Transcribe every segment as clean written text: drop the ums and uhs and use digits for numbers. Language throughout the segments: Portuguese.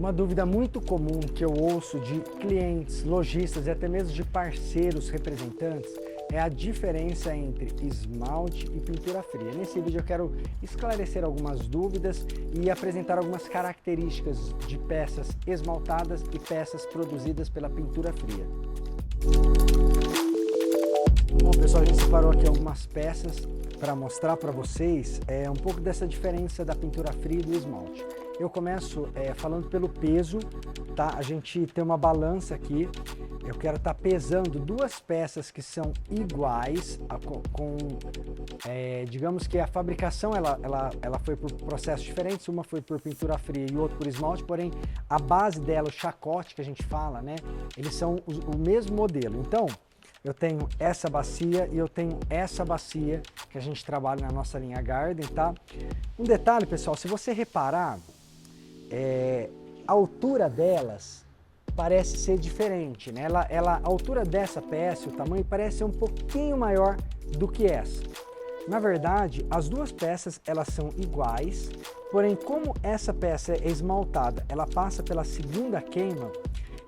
Uma dúvida muito comum que eu ouço de clientes, lojistas e até mesmo de parceiros representantes é a diferença entre esmalte e pintura fria. Nesse vídeo eu quero esclarecer algumas dúvidas e apresentar algumas características de peças esmaltadas e peças produzidas pela pintura fria. Bom pessoal, a gente separou aqui algumas peças para mostrar para vocês um pouco dessa diferença da pintura fria e do esmalte. Eu começo falando pelo peso, tá? A gente tem uma balança aqui, eu quero estar pesando duas peças que são iguais, digamos que a fabricação ela foi por processos diferentes, uma foi por pintura fria e outra por esmalte, porém a base dela, o chacote que a gente fala, né? Eles são o mesmo modelo. Então, eu tenho essa bacia e eu tenho essa bacia que a gente trabalha na nossa linha Garden, tá? Um detalhe, pessoal, se você reparar, a altura delas parece ser diferente, né? A altura dessa peça, o tamanho parece ser um pouquinho maior do que essa. Na verdade, as duas peças elas são iguais, porém como essa peça é esmaltada, ela passa pela segunda queima,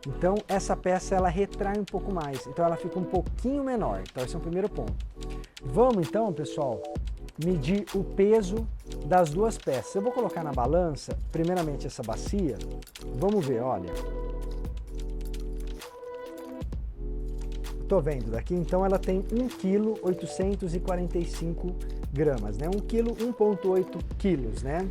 então essa peça ela retrai um pouco mais, então ela fica um pouquinho menor. Então esse é o primeiro ponto. Vamos então, pessoal, medir o peso das duas peças. Eu vou colocar na balança, primeiramente essa bacia, vamos ver, olha. Tô vendo daqui, então ela tem 1,845 kg, né? 1 kg, 1,8 kg, né?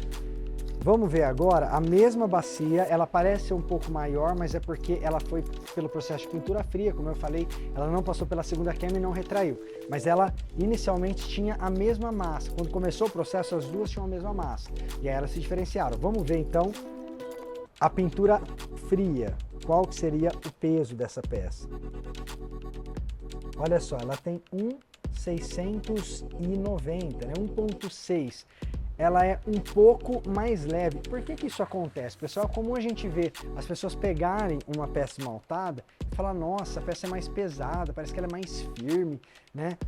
Vamos ver agora, a mesma bacia, ela parece ser um pouco maior, mas é porque ela foi pelo processo de pintura fria, como eu falei, ela não passou pela segunda queima e não retraiu. Mas ela inicialmente tinha a mesma massa, quando começou o processo as duas tinham a mesma massa, e aí elas se diferenciaram. Vamos ver então a pintura fria, qual que seria o peso dessa peça. Olha só, ela tem 1,690, né? 1,6. Ela é um pouco mais leve. Por que que isso acontece, pessoal? Como a gente vê as pessoas pegarem uma peça esmaltada e falar, nossa, a peça é mais pesada, parece que ela é mais firme, né?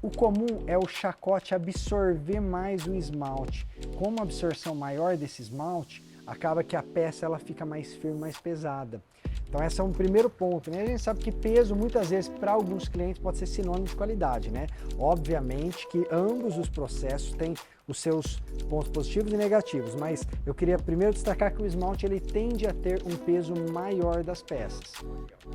O comum é o chacote absorver mais o esmalte. Com uma absorção maior desse esmalte, acaba que a peça ela fica mais firme, mais pesada. Então esse é um primeiro ponto, né? A gente sabe que peso muitas vezes para alguns clientes pode ser sinônimo de qualidade, né? Obviamente que ambos os processos têm os seus pontos positivos e negativos, mas eu queria primeiro destacar que o esmalte ele tende a ter um peso maior das peças.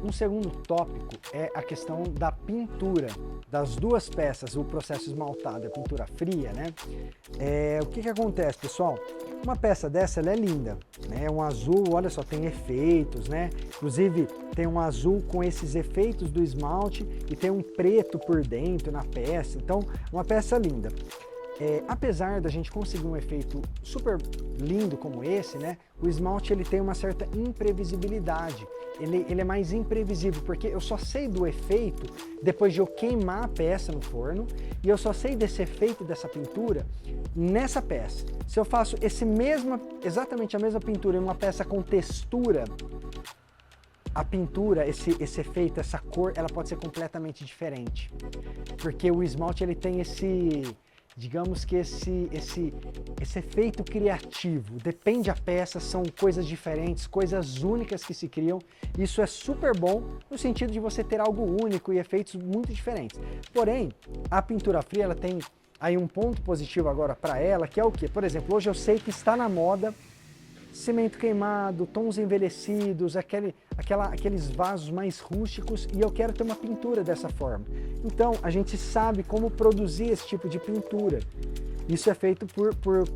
Um segundo tópico é a questão da pintura das duas peças, o processo esmaltado e a pintura fria, né? O que acontece, pessoal? Uma peça dessa ela é linda, né? Um azul, olha só, tem efeitos, né? Inclusive tem um azul com esses efeitos do esmalte e tem um preto por dentro na peça, então uma peça linda. Apesar da gente conseguir um efeito super lindo como esse, né? O esmalte ele tem uma certa imprevisibilidade. Ele é mais imprevisível, porque eu só sei do efeito depois de eu queimar a peça no forno e eu só sei desse efeito dessa pintura nessa peça. Se eu faço exatamente a mesma pintura em uma peça com textura, a pintura, esse efeito, essa cor, ela pode ser completamente diferente. Porque o esmalte ele tem digamos que esse efeito criativo, depende da peça, são coisas diferentes, coisas únicas que se criam. Isso é super bom no sentido de você ter algo único e efeitos muito diferentes. Porém, a pintura fria ela tem aí um ponto positivo agora para ela, que é o quê? Por exemplo, hoje eu sei que está na moda cimento queimado, tons envelhecidos, aqueles vasos mais rústicos, e eu quero ter uma pintura dessa forma. Então, a gente sabe como produzir esse tipo de pintura. Isso é feito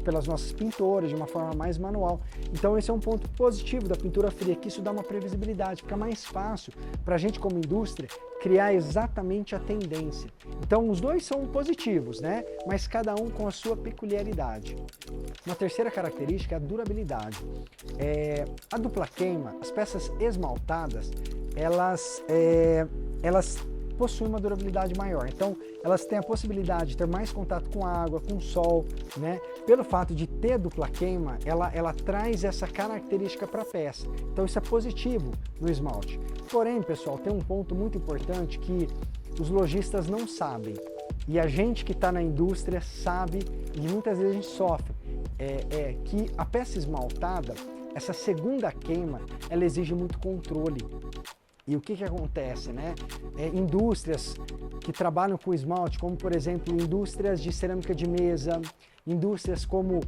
pelas nossas pintoras, de uma forma mais manual. Então esse é um ponto positivo da pintura fria, que isso dá uma previsibilidade, fica mais fácil para a gente como indústria criar exatamente a tendência. Então os dois são positivos, né? Mas cada um com a sua peculiaridade. Uma terceira característica é a durabilidade. A dupla queima, as peças esmaltadas, elas possuem uma durabilidade maior, então elas têm a possibilidade de ter mais contato com a água, com o sol, né? Pelo fato de ter dupla queima, ela traz essa característica para a peça, então isso é positivo no esmalte. Porém, pessoal, tem um ponto muito importante que os lojistas não sabem, e a gente que está na indústria sabe, e muitas vezes a gente sofre, que a peça esmaltada, essa segunda queima, ela exige muito controle. E o que acontece, né? Indústrias que trabalham com esmalte, como por exemplo, indústrias de cerâmica de mesa, indústrias como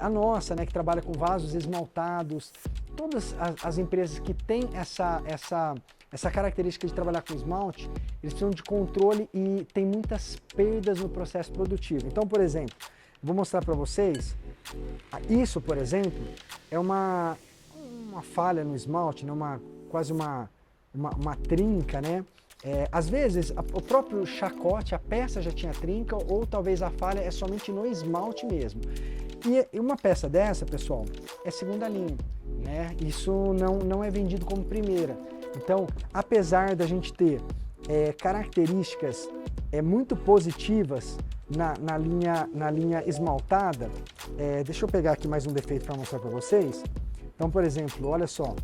a nossa, né, que trabalha com vasos esmaltados, todas as empresas que têm essa característica de trabalhar com esmalte, eles precisam de controle e tem muitas perdas no processo produtivo. Então, por exemplo, vou mostrar para vocês, isso, por exemplo, é uma falha no esmalte, né? Quase uma trinca, né? Às vezes, o próprio chacote, a peça já tinha trinca, ou talvez a falha é somente no esmalte mesmo. E uma peça dessa, pessoal, é segunda linha, né? Isso não é vendido como primeira. Então, apesar da gente ter características muito positivas na linha esmaltada, deixa eu pegar aqui mais um defeito para mostrar para vocês. Então, por exemplo, olha só,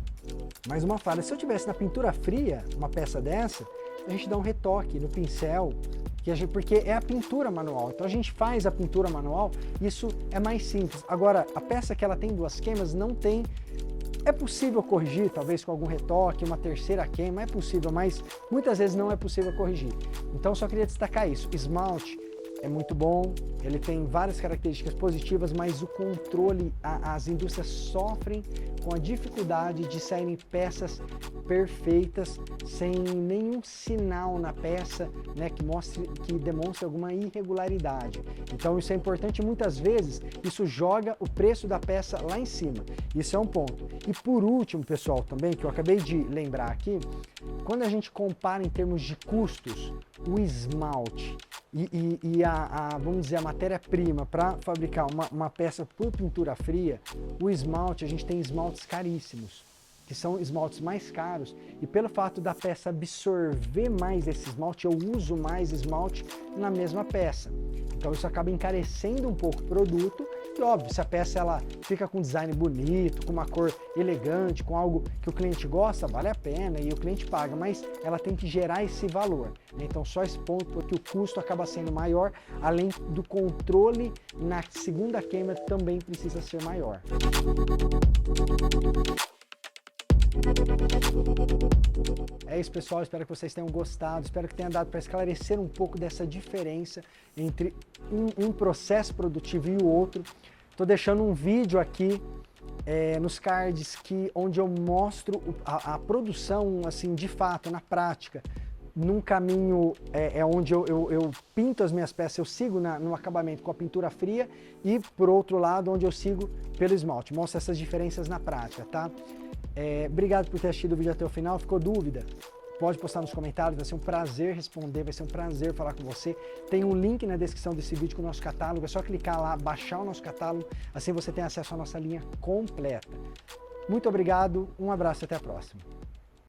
mais uma falha. Se eu tivesse na pintura fria uma peça dessa, a gente dá um retoque no pincel, porque é a pintura manual. Então a gente faz a pintura manual, isso é mais simples. Agora, a peça que ela tem duas queimas não tem. É possível corrigir, talvez com algum retoque, uma terceira queima, é possível, mas muitas vezes não é possível corrigir. Então eu só queria destacar isso. Esmalte é muito bom, ele tem várias características positivas, mas o controle, as indústrias sofrem com a dificuldade de saírem peças perfeitas, sem nenhum sinal na peça, né, que demonstre alguma irregularidade. Então isso é importante e muitas vezes isso joga o preço da peça lá em cima. Isso é um ponto. E por último, pessoal, também, que eu acabei de lembrar aqui, quando a gente compara em termos de custos, o esmalte e vamos dizer, a matéria-prima para fabricar uma peça por pintura fria, o esmalte, a gente tem esmaltes caríssimos, que são esmaltes mais caros, e pelo fato da peça absorver mais esse esmalte, eu uso mais esmalte na mesma peça. Então isso acaba encarecendo um pouco o produto, e óbvio, se a peça ela fica com um design bonito, com uma cor elegante, com algo que o cliente gosta, vale a pena e o cliente paga, mas ela tem que gerar esse valor. Então só esse ponto, porque o custo acaba sendo maior, além do controle na segunda queima também precisa ser maior. É isso, pessoal, espero que vocês tenham gostado, espero que tenha dado para esclarecer um pouco dessa diferença entre um processo produtivo e o outro. Estou deixando um vídeo aqui nos cards onde eu mostro a produção, assim, de fato, na prática, num caminho onde eu pinto as minhas peças, eu sigo no acabamento com a pintura fria e, por outro lado, onde eu sigo pelo esmalte. Mostra essas diferenças na prática, tá? Obrigado por ter assistido o vídeo até o final. Ficou dúvida? Pode postar nos comentários, vai ser um prazer responder, vai ser um prazer falar com você. Tem um link na descrição desse vídeo com o nosso catálogo, é só clicar lá, baixar o nosso catálogo, assim você tem acesso à nossa linha completa. Muito obrigado, um abraço e até a próxima.